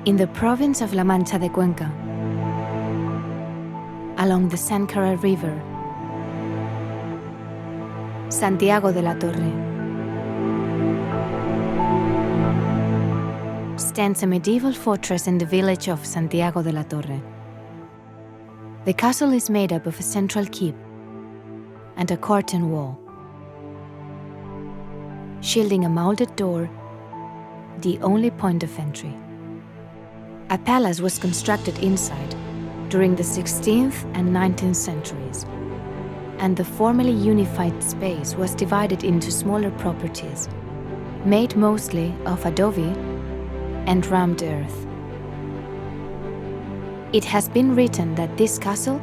in the province of La Mancha de Cuenca, along the Sancara River, Santiago de la Torre, stands a medieval fortress in the village of Santiago de la Torre. The castle is made up of a central keep and a curtain wall, shielding a molded door, the only point of entry. A palace was constructed inside during the 16th and 19th centuries, and the formerly unified space was divided into smaller properties, made mostly of adobe and rammed earth. It has been written that this castle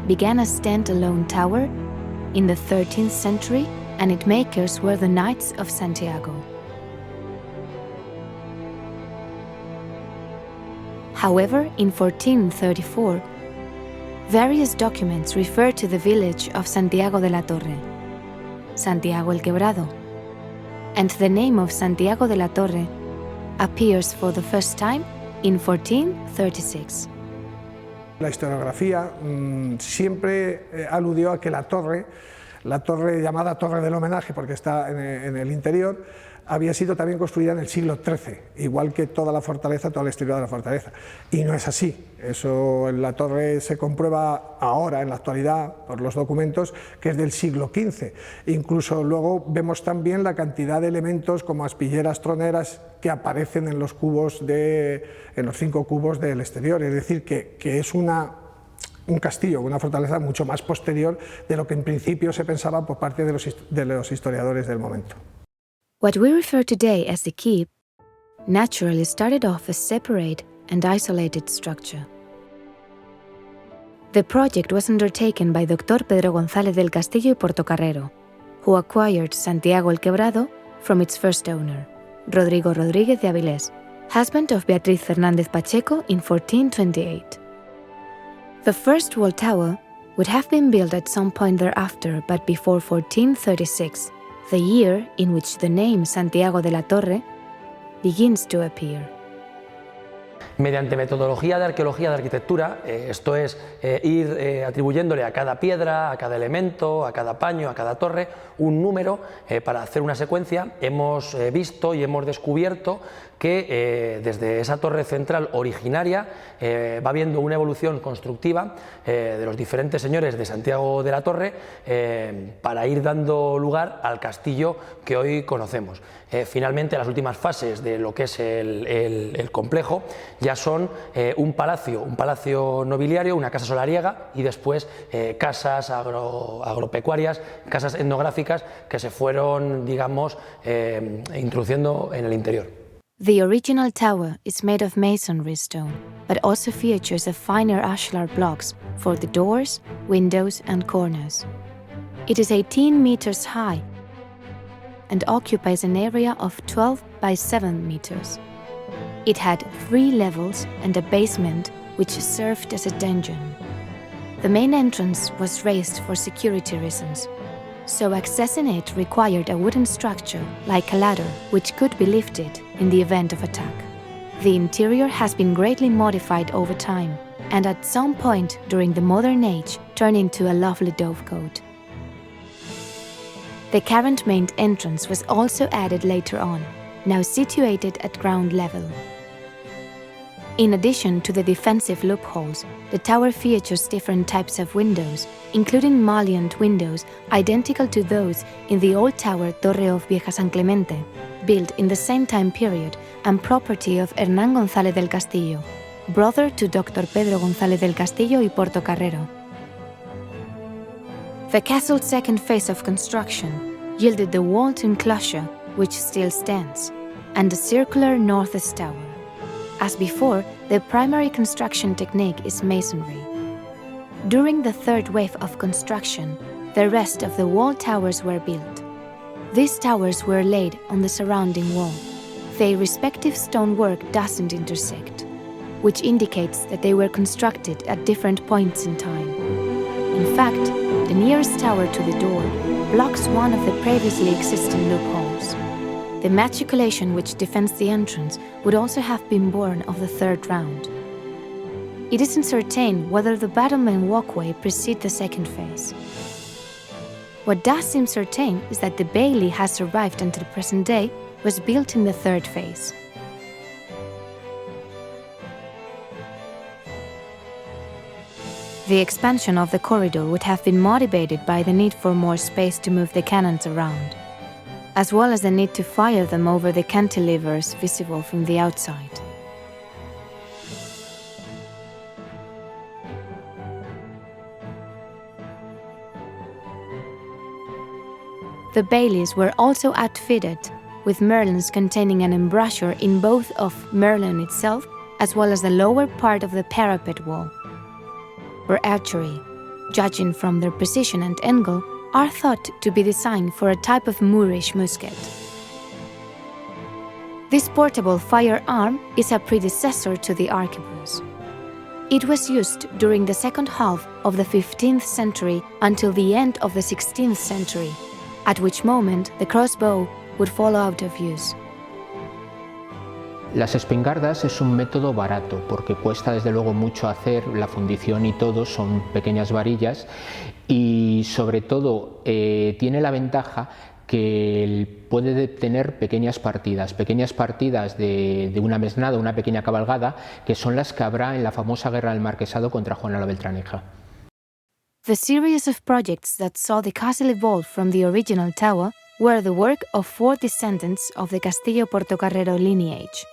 began as stand-alone tower in the 13th century, and its makers were the Knights of Santiago. However, in 1434, various documents refer to the village of Santiago de la Torre, Santiago el Quebrado, and the name of Santiago de la Torre appears for the first time in 1436. La historiografía siempre aludió a que la torre llamada Torre del Homenaje, porque está en el interior, había sido también construida en el siglo XIII, igual que toda la fortaleza, toda la historia de la fortaleza. Y no es así. Eso en la torre se comprueba ahora, en la actualidad, por los documentos, que es del siglo XV. Incluso luego vemos también la cantidad de elementos como aspilleras troneras que aparecen en los cubos en los 5 cubos del exterior. Es decir, que es un castillo, una fortaleza mucho más posterior de lo que en principio se pensaba por parte de los historiadores del momento. What we refer today as the keep naturally started off a separate and isolated structure. The project was undertaken by Dr. Pedro González del Castillo y Portocarrero, who acquired Santiago el Quebrado from its first owner, Rodrigo Rodríguez de Avilés, husband of Beatriz Fernández Pacheco in 1428. The first wall tower would have been built at some point thereafter, but before 1436, the year in which the name Santiago de la Torre begins to appear. Mediante metodología de arqueología de arquitectura, esto es, ir atribuyéndole a cada piedra, a cada elemento, a cada paño, a cada torre, un número para hacer una secuencia, hemos visto y hemos descubierto que desde esa torre central originaria va habiendo una evolución constructiva de los diferentes señores de Santiago de la Torre para ir dando lugar al castillo que hoy conocemos. Finalmente, las últimas fases de lo que es el complejo ya son un palacio nobiliario, una casa solariega y después casas agropecuarias, casas etnográficas que se fueron, digamos, introduciendo en el interior. The original tower is made of masonry stone, but also features a finer ashlar blocks for the doors, windows and corners. It is 18 meters high and occupies an area of 12 by 7 meters. It had 3 levels and a basement which served as a dungeon. The main entrance was raised for security reasons, so accessing it required a wooden structure like a ladder which could be lifted in the event of attack. The interior has been greatly modified over time and at some point during the modern age turned into a lovely dovecote. The current main entrance was also added later on, now situated at ground level. In addition to the defensive loopholes, the tower features different types of windows, including mullioned windows identical to those in the old tower Torre of Vieja San Clemente, built in the same time period and property of Hernán González del Castillo, brother to Dr. Pedro González del Castillo y Portocarrero. The castle's second phase of construction yielded the walled enclosure, which still stands, and a circular northeast tower. As before, the primary construction technique is masonry. During the third wave of construction, the rest of the wall towers were built. These towers were laid on the surrounding wall. Their respective stonework doesn't intersect, which indicates that they were constructed at different points in time. In fact, the nearest tower to the door blocks one of the previously existing loopholes. the matriculation which defends the entrance would also have been born of the third round. It is uncertain whether the battlement walkway preceded the second phase. What does seem certain is that the bailey has survived until the present day, was built in the third phase. The expansion of the corridor would have been motivated by the need for more space to move the cannons around, as well as the need to fire them over the cantilevers visible from the outside. The baileys were also outfitted with merlons containing an embrasure in both of merlon itself as well as the lower part of the parapet wall. For archery, judging from their precision and angle, are thought to be designed for a type of Moorish musket. This portable firearm is a predecessor to the arquebus. It was used during the second half of the 15th century until the end of the 16th century, at which moment the crossbow would fall out of use. Las espingardas es un método barato porque cuesta desde luego mucho hacer, la fundición y todo son pequeñas varillas y sobre todo tiene la ventaja que puede tener pequeñas partidas de una mesnada, una pequeña cabalgada, que son las que habrá en la famosa guerra del Marquesado contra Juana la Beltraneja. The series of projects that saw the castle evolve from the original tower were the work of 4 descendants of the Castillo Portocarrero lineage.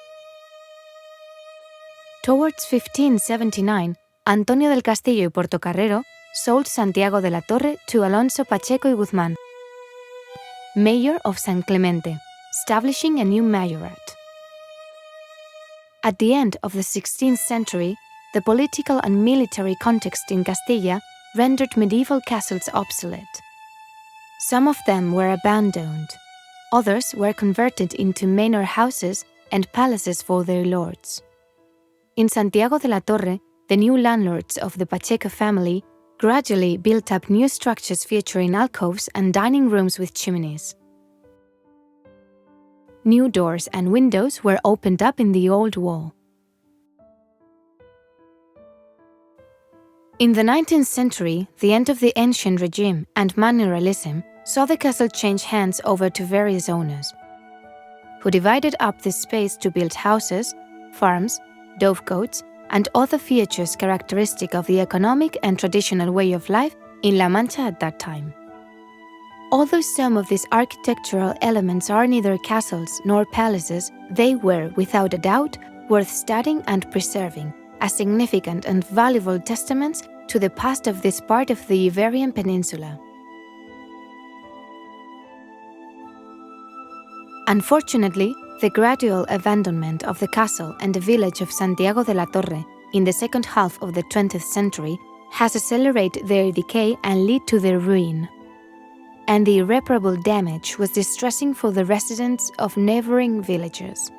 Towards 1579, Antonio del Castillo y Portocarrero sold Santiago de la Torre to Alonso Pacheco y Guzmán, mayor of San Clemente, establishing a new mayorate. At the end of the 16th century, the political and military context in Castilla rendered medieval castles obsolete. Some of them were abandoned, others were converted into manor houses and palaces for their lords. In Santiago de la Torre, the new landlords of the Pacheco family gradually built up new structures featuring alcoves and dining rooms with chimneys. New doors and windows were opened up in the old wall. In the 19th century, the end of the ancient regime and manorialism saw the castle change hands over to various owners, who divided up this space to build houses, farms, dovecotes, and other features characteristic of the economic and traditional way of life in La Mancha at that time. Although some of these architectural elements are neither castles nor palaces, they were, without a doubt, worth studying and preserving, as significant and valuable testaments to the past of this part of the Iberian Peninsula. Unfortunately, the gradual abandonment of the castle and the village of Santiago de la Torre in the second half of the 20th century has accelerated their decay and led to their ruin. And the irreparable damage was distressing for the residents of neighboring villages.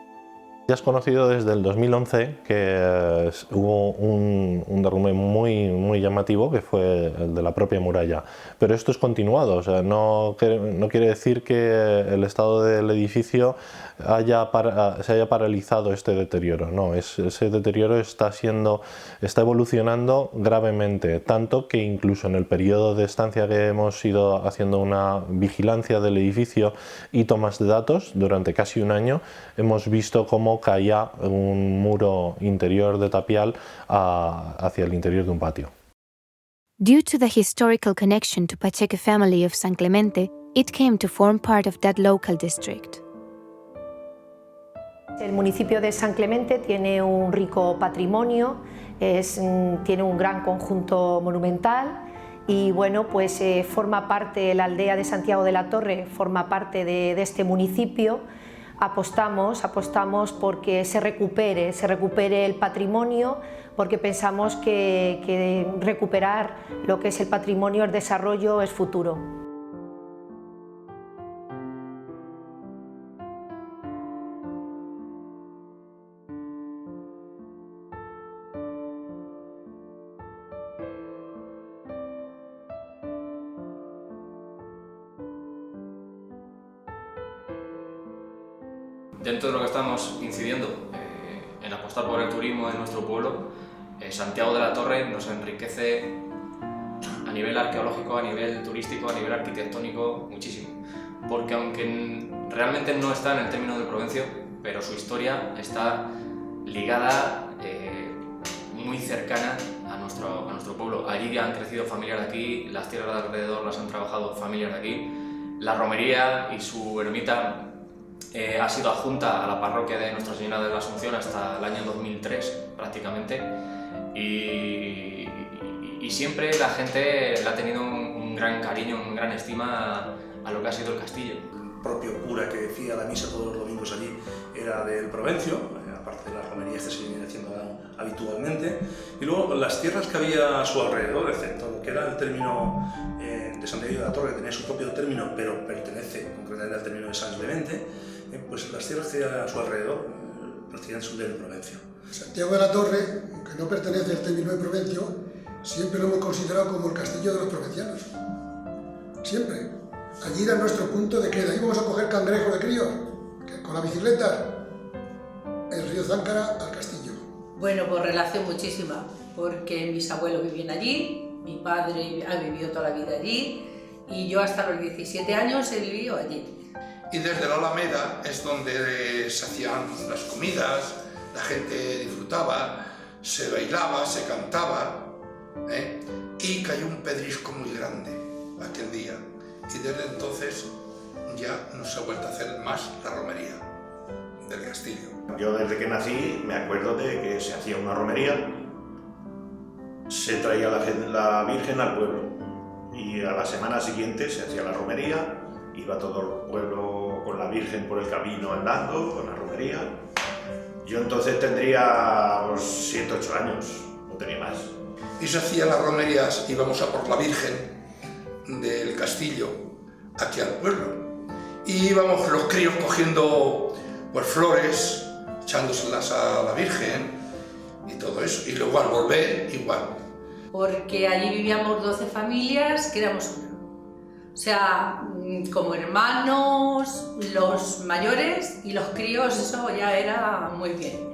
Ya es conocido desde el 2011 que hubo un derrumbe muy llamativo, que fue el de la propia muralla, pero esto es continuado, o sea, no quiere decir que el estado del edificio se haya paralizado este deterioro, no, ese deterioro está evolucionando gravemente, tanto que incluso en el periodo de estancia que hemos ido haciendo una vigilancia del edificio y tomas de datos durante casi un año, hemos visto cómo caía un muro interior de tapial hacia el interior de un patio. Due to the historical connection to Pacheco family of San Clemente, it came to form part of that local district. El municipio de San Clemente tiene un rico patrimonio, tiene un gran conjunto monumental y bueno, pues forma parte, la aldea de Santiago de la Torre forma parte de este municipio. Apostamos porque se recupere el patrimonio, porque pensamos que recuperar lo que es el patrimonio, el desarrollo es futuro. Dentro de lo que estamos incidiendo en apostar por el turismo en nuestro pueblo, Santiago de la Torre nos enriquece a nivel arqueológico, a nivel turístico, a nivel arquitectónico, muchísimo. Porque aunque realmente no está en el término de Provencio, pero su historia está ligada, muy cercana a nuestro pueblo. Allí han crecido familias de aquí, las tierras de alrededor las han trabajado familias de aquí. La romería y su ermita ha sido adjunta a la parroquia de Nuestra Señora de la Asunción hasta el año 2003 prácticamente, y siempre la gente le ha tenido un gran cariño, una gran estima a lo que ha sido el castillo. El propio cura que decía la misa todos los domingos allí era del Provencio, aparte de las romerías que se vienen haciendo habitualmente, y luego las tierras que había a su alrededor, excepto lo que era el término de Santiago de la Torre, que tenía su propio término, pero pertenece concretamente al término de San Clemente, pues las tierras que hay a su alrededor prácticamente son del Provencio. Santiago de la Torre, aunque no pertenece al término de Provencio, siempre lo hemos considerado como el castillo de los provincianos. Siempre. Allí era nuestro punto de queda. Íbamos a coger cangrejo de crío, con la bicicleta, el río Záncara al castillo. Bueno, pues relación muchísima, porque mis abuelos vivían allí, mi padre ha vivido toda la vida allí, y yo hasta los 17 años he vivido allí. Y desde la Alameda es donde se hacían las comidas, la gente disfrutaba, se bailaba, se cantaba, y cayó un pedrisco muy grande aquel día. Y desde entonces ya no se ha vuelto a hacer más la romería del castillo. Yo desde que nací me acuerdo de que se hacía una romería, se traía la Virgen al pueblo y a la semana siguiente se hacía la romería, iba todo el pueblo con la Virgen por el camino andando, con la romería. Yo entonces tendría 7 o 8 años, no tenía más. Y se hacían las romerías, íbamos a por la Virgen del castillo aquí al pueblo. Y íbamos los críos cogiendo pues flores, echándoselas a la Virgen y todo eso. Y luego al volver igual. Porque allí vivíamos 12 familias que éramos una. O sea, como hermanos, los mayores y los críos, eso ya era muy bien.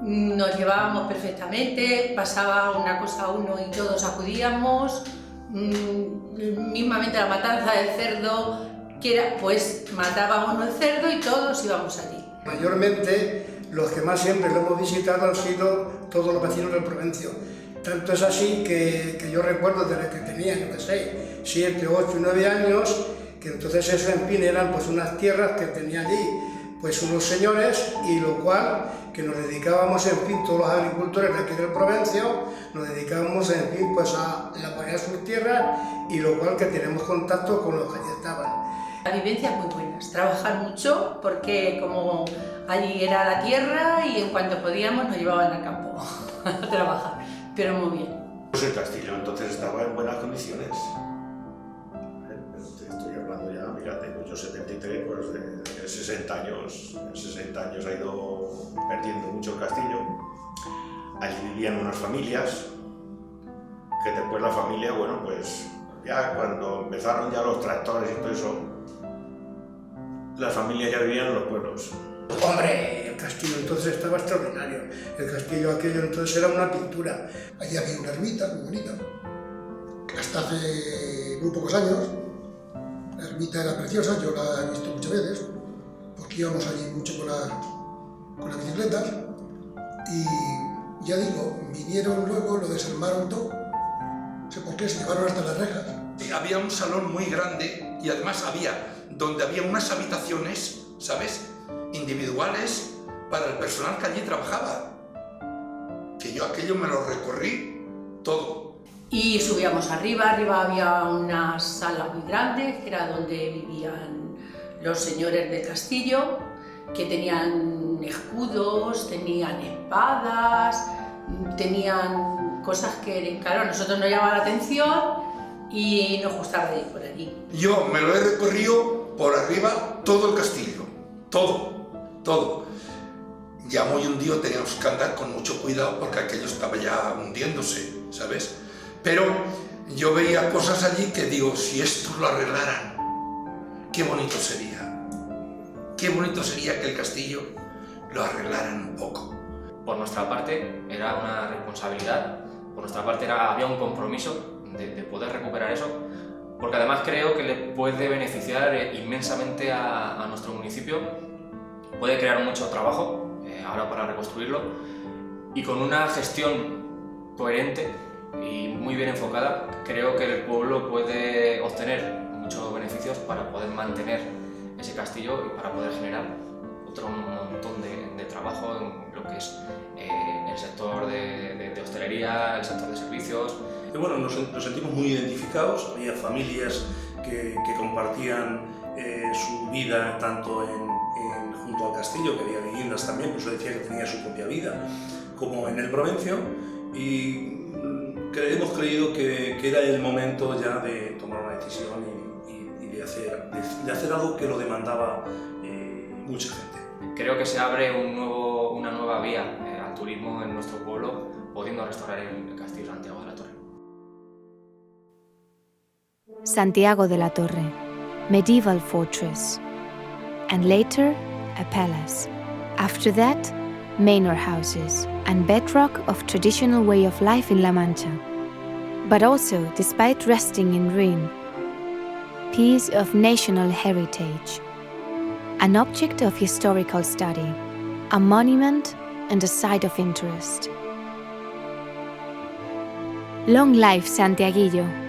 Nos llevábamos perfectamente, pasaba una cosa a uno y todos acudíamos. Mismamente la matanza del cerdo, que era, pues mataba uno el cerdo y todos íbamos allí. Mayormente los que más siempre lo hemos visitado han sido todos los vecinos del Provencio. Tanto es así que yo recuerdo desde que tenía, no sé, 7, 8, 9 años, que entonces eso en fin eran pues unas tierras que tenía allí pues unos señores, y lo cual que nos dedicábamos en fin todos los agricultores de aquí del Provencio, nos dedicábamos en fin pues a elaborar sus tierras, y lo cual que tenemos contacto con los que allí estaban. Las vivencias muy buenas, trabajar mucho porque como allí era la tierra y en cuanto podíamos nos llevaban al campo a trabajar, pero muy bien. Pues el castillo entonces estaba en buenas condiciones. Estoy hablando ya, mira, tengo yo 73, pues de 60 años. En 60 años ha ido perdiendo mucho el castillo. Allí vivían unas familias, que después la familia, bueno, pues ya cuando empezaron ya los tractores y todo eso, las familias ya vivían en los pueblos. Hombre, el castillo entonces estaba extraordinario. El castillo aquello entonces era una pintura. Allí había una ermita muy bonita, que hasta hace muy pocos años la ermita era preciosa, yo la he visto muchas veces, porque íbamos allí mucho con las bicicletas, y ya digo, vinieron luego, lo desarmaron todo, no sé por qué, se llevaron hasta las rejas. Había un salón muy grande y además donde había unas habitaciones, ¿sabes?, individuales para el personal que allí trabajaba. Que yo aquello me lo recorrí todo. Y subíamos arriba había unas salas muy grandes, que era donde vivían los señores del castillo, que tenían escudos, tenían espadas, tenían cosas que, claro, a nosotros nos llamaba la atención y nos gustaba ir por allí. Yo me lo he recorrido por arriba todo el castillo, todo. Ya muy hundido, teníamos que andar con mucho cuidado porque aquello estaba ya hundiéndose, ¿sabes? Pero yo veía cosas allí que digo, si esto lo arreglaran, qué bonito sería. qué bonito sería que el castillo lo arreglaran un poco. Por nuestra parte era una responsabilidad, por nuestra parte había un compromiso de poder recuperar eso, porque además creo que le puede beneficiar inmensamente a nuestro municipio, puede crear mucho trabajo ahora para reconstruirlo, y con una gestión coherente y muy bien enfocada, creo que el pueblo puede obtener muchos beneficios para poder mantener ese castillo y para poder generar otro montón de trabajo en lo que es el sector de hostelería, el sector de servicios. Y bueno, nos sentimos muy identificados, había familias que compartían su vida tanto junto al castillo, que había viviendas también, pues decía que tenía su propia vida, como en el Provencio, y hemos creído que era el momento ya de tomar una decisión y de hacer algo que lo demandaba mucha gente. Creo que se abre una nueva vía al turismo en nuestro pueblo, pudiendo restaurar el Castillo Santiago de la Torre. Santiago de la Torre, medieval fortress, and later a palace. After that, manor houses and bedrock of traditional way of life in La Mancha. But also, despite resting in ruin, piece of national heritage, an object of historical study, a monument and a site of interest. Long life Santiaguillo!